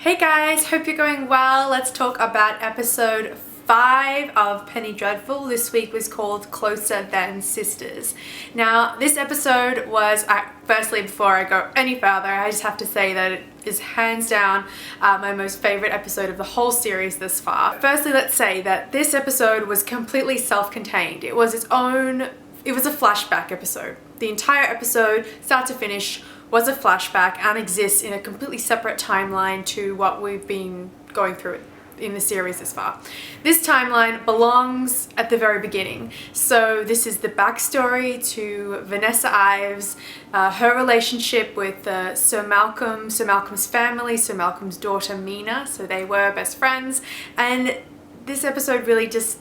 Hey guys, hope you're going well. Let's talk about episode 5 of Penny Dreadful. This week was called Closer Than Sisters. Now, this episode was, firstly, before I go any further, I just have to say that it is hands down my most favorite episode of the whole series this far. Firstly, let's say that this episode was completely self-contained. It was a flashback episode. The entire episode, start to finish, was a flashback and exists in a completely separate timeline to what we've been going through in the series this far. This timeline belongs at the very beginning. So this is the backstory to Vanessa Ives, her relationship with Sir Malcolm's family, Sir Malcolm's daughter Mina. So they were best friends. And this episode really just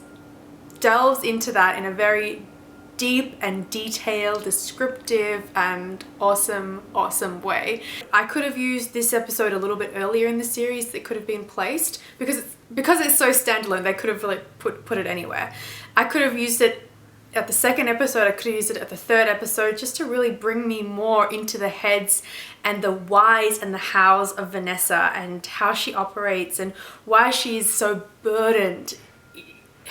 delves into that in a very deep and detailed, descriptive and awesome way. I could have used this episode a little bit earlier in the series. That could have been placed because it's so standalone. They could have really put it anywhere. I could have used it at the second episode. I could have used it at the third episode just to really bring me more into the heads and the whys and the hows of Vanessa and how she operates and why she is so burdened.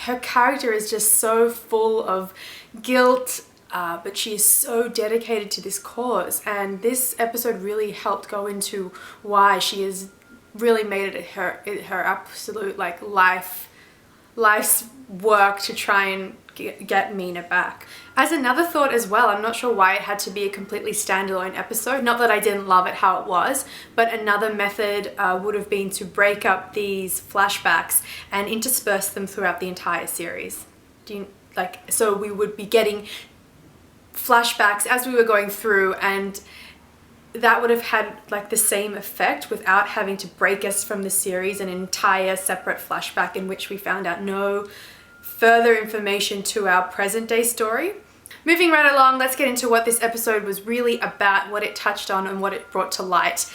Her character is just so full of guilt, but she is so dedicated to this cause, and this episode really helped go into why she has really made it her absolute life's work to try and get Mina back. As another thought as well, I'm not sure why it had to be a completely standalone episode. Not that I didn't love it how it was, but another method would have been to break up these flashbacks and intersperse them throughout the entire series. So we would be getting flashbacks as we were going through, and that would have had the same effect without having to break us from the series, an entire separate flashback in which we found out no further information to our present day story. Moving right along, let's get into what this episode was really about, what it touched on and what it brought to light.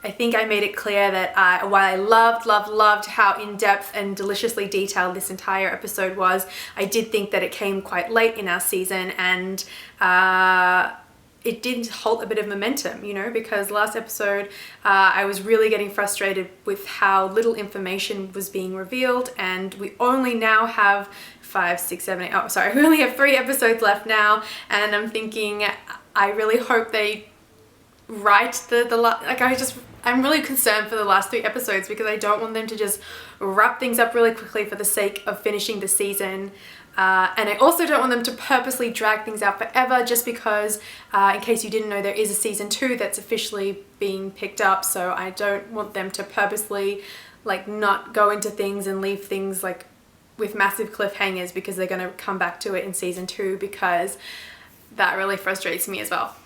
I think I made it clear that while I loved how in-depth and deliciously detailed this entire episode was, I did think that it came quite late in our season, and it did halt a bit of momentum, because last episode I was really getting frustrated with how little information was being revealed, and we only now have we only have 3 episodes left now, and I'm thinking I really hope they write I'm really concerned for the last 3 episodes because I don't want them to just wrap things up really quickly for the sake of finishing the season. And I also don't want them to purposely drag things out forever just because, in case you didn't know, there is a season 2 that's officially being picked up. So I don't want them to purposely not go into things and leave things with massive cliffhangers because they're going to come back to it in season 2, because that really frustrates me as well.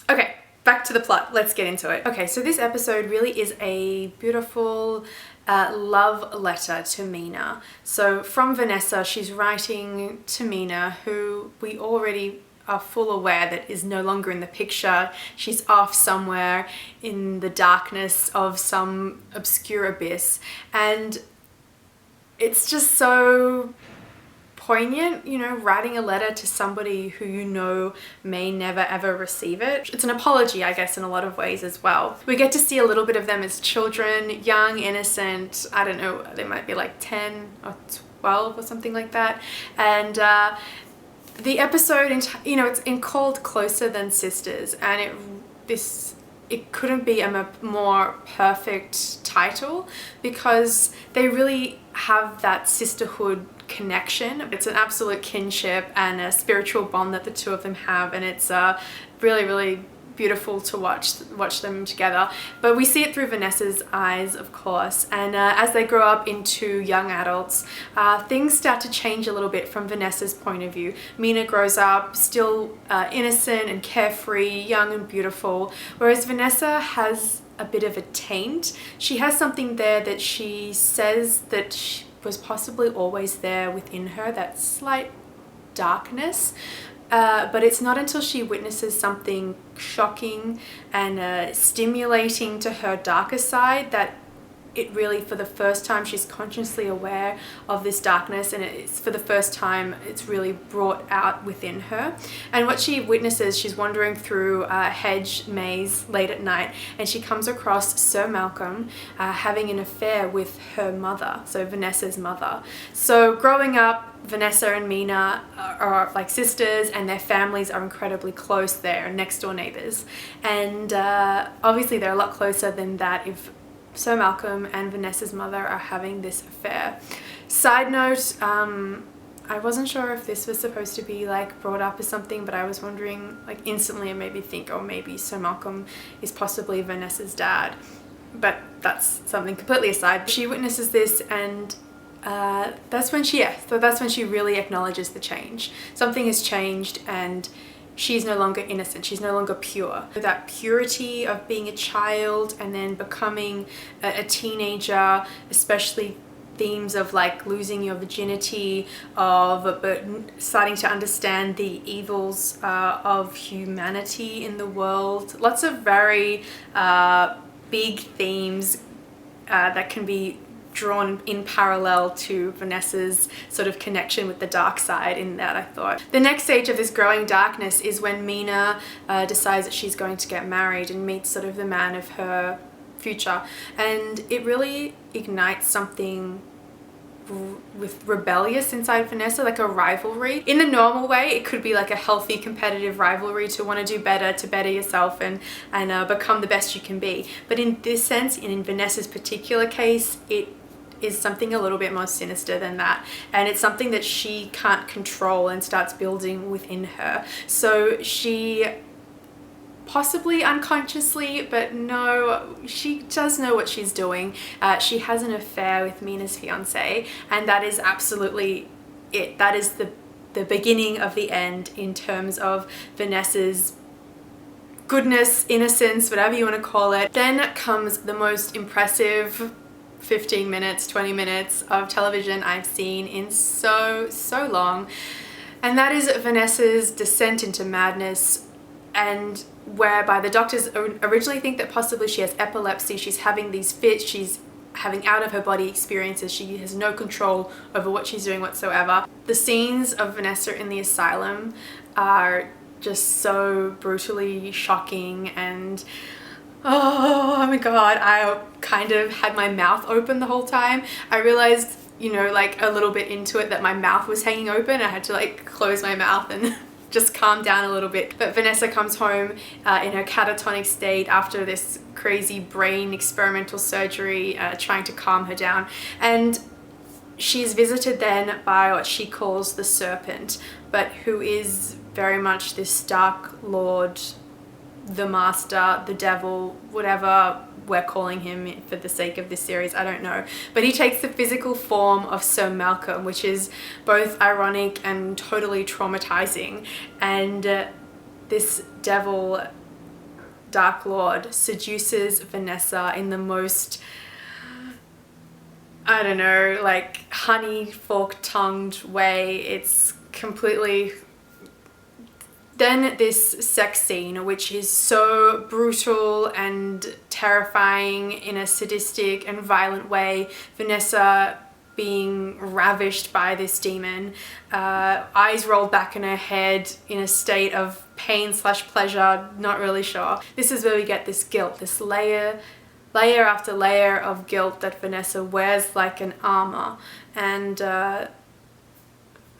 Okay. Back to the plot, let's get into it. Okay, so this episode really is a beautiful love letter to Mina. So from Vanessa, she's writing to Mina, who we already are full aware that is no longer in the picture. She's off somewhere in the darkness of some obscure abyss. And it's just so poignant, writing a letter to somebody who may never ever receive it. It's an apology, I guess, in a lot of ways as well. We get to see a little bit of them as children, young, innocent, I don't know, they might be 10 or 12 or something like that. And the episode, it's called Closer Than Sisters, and it couldn't be a more perfect title because they really have that sisterhood connection. It's an absolute kinship and a spiritual bond that the two of them have, and it's really beautiful to watch them together. But we see it through Vanessa's eyes, of course, and as they grow up into young adults, things start to change a little bit from Vanessa's point of view. Mina grows up still innocent and carefree, young and beautiful, whereas Vanessa has a bit of a taint. She has something there that she says that was possibly always there within her, that slight darkness. But it's not until she witnesses something shocking and stimulating to her darker side that it really, for the first time, she's consciously aware of this darkness, and it's for the first time it's really brought out within her. And what she witnesses, she's wandering through a hedge maze late at night, and she comes across Sir Malcolm having an affair with her mother, so Vanessa's mother. So growing up, Vanessa and Mina are like sisters, and their families are incredibly close. They're next door neighbors, and obviously they're a lot closer than that if Sir Malcolm and Vanessa's mother are having this affair. Side note, I wasn't sure if this was supposed to be like brought up as something, but I was wondering, like instantly it made me think, oh, maybe Sir Malcolm is possibly Vanessa's dad, but that's something completely aside. She witnesses this, and that's when she really acknowledges the change. Something has changed, and she's no longer innocent. She's no longer pure. That purity of being a child and then becoming a teenager, especially themes of like losing your virginity, but starting to understand the evils of humanity in the world. Lots of very big themes that can be drawn in parallel to Vanessa's sort of connection with the dark side in that, I thought. The next stage of this growing darkness is when Mina decides that she's going to get married and meets sort of the man of her future, and it really ignites something with rebellious inside Vanessa, like a rivalry. In the normal way, it could be like a healthy competitive rivalry to want to do better, to better yourself and become the best you can be. But in this sense, in Vanessa's particular case, it is something a little bit more sinister than that, and it's something that she can't control and starts building within her. So she, possibly unconsciously, but no, she does know what she's doing. She has an affair with Mina's fiance, and that is absolutely it. That is the beginning of the end in terms of Vanessa's goodness, innocence, whatever you want to call it. Then comes the most impressive 15 minutes, 20 minutes of television I've seen in so long, and that is Vanessa's descent into madness, and whereby the doctors originally think that possibly she has epilepsy. She's having these fits, she's having out of her body experiences, she has no control over what she's doing whatsoever. The scenes of Vanessa in the asylum are just so brutally shocking, and oh my god, I kind of had my mouth open the whole time. I realized, you know, like a little bit into it, that my mouth was hanging open. I had to like close my mouth and just calm down a little bit. But Vanessa comes home in her catatonic state after this crazy brain experimental surgery, trying to calm her down, and she's visited then by what she calls the Serpent, but who is very much this dark lord, the master, the devil, whatever we're calling him for the sake of this series, I don't know. But he takes the physical form of Sir Malcolm, which is both ironic and totally traumatizing. And this devil, Dark Lord, seduces Vanessa in the most, I don't know, like honey fork-tongued way. It's completely... Then this sex scene, which is so brutal and terrifying in a sadistic and violent way. Vanessa being ravished by this demon, eyes rolled back in her head in a state of pain / pleasure, not really sure. This is where we get this guilt, this layer after layer of guilt that Vanessa wears like an armor. And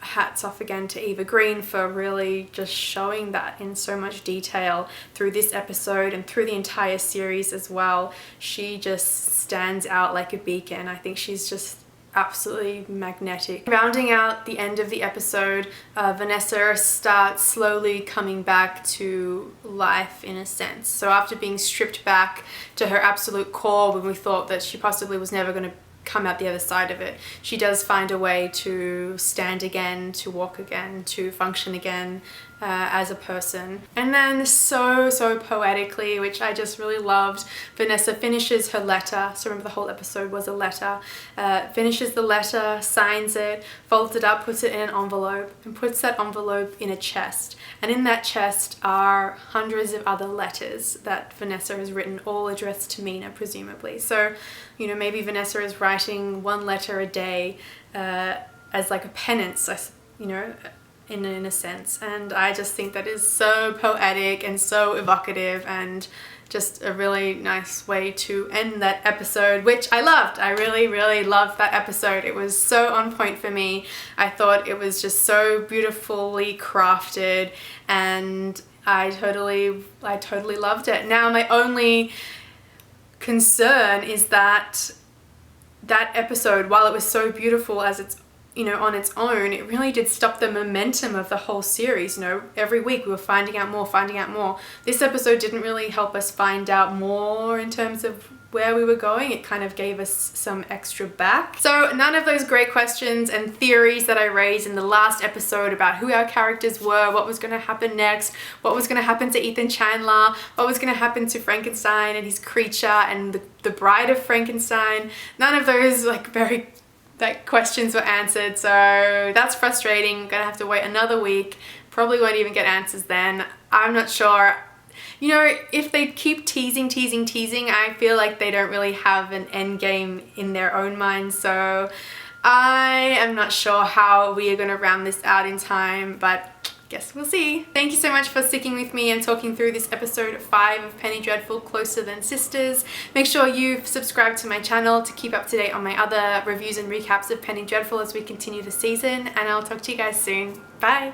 hats off again to Eva Green for really just showing that in so much detail through this episode and through the entire series as well. She just stands out like a beacon. I think she's just absolutely magnetic. Rounding out the end of the episode, Vanessa starts slowly coming back to life in a sense. So after being stripped back to her absolute core when we thought that she possibly was never going to come out the other side of it, she does find a way to stand again, to walk again, to function again, as a person. And then so poetically, which I just really loved, Vanessa finishes her letter. So remember, the whole episode was a letter. Finishes the letter, signs it, folds it up, puts it in an envelope, and puts that envelope in a chest. And in that chest are hundreds of other letters that Vanessa has written, all addressed to Mina, presumably. So, you know, maybe Vanessa is writing one letter a day as like a penance, you know, in a sense. And I just think that is so poetic and so evocative, and just a really nice way to end that episode, which I loved. I really loved that episode. It was so on point for me. I thought it was just so beautifully crafted, and I totally loved it. Now, my only concern is that that episode, while it was so beautiful as it's, you know, on its own, it really did stop the momentum of the whole series. You know, every week we were finding out more. This episode didn't really help us find out more in terms of where we were going. It kind of gave us some extra back. So none of those great questions and theories that I raised in the last episode about who our characters were, what was going to happen next, what was going to happen to Ethan Chandler, what was going to happen to Frankenstein and his creature and the bride of Frankenstein, none of those questions were answered. So that's frustrating. Gonna have to wait another week. Probably won't even get answers then. I'm not sure. You know, if they keep teasing, I feel like they don't really have an end game in their own minds. So I am not sure how we are going to round this out in time, but guess we'll see. Thank you so much for sticking with me and talking through this episode 5 of Penny Dreadful, Closer Than Sisters. Make sure you subscribe to my channel to keep up to date on my other reviews and recaps of Penny Dreadful as we continue the season, and I'll talk to you guys soon. Bye!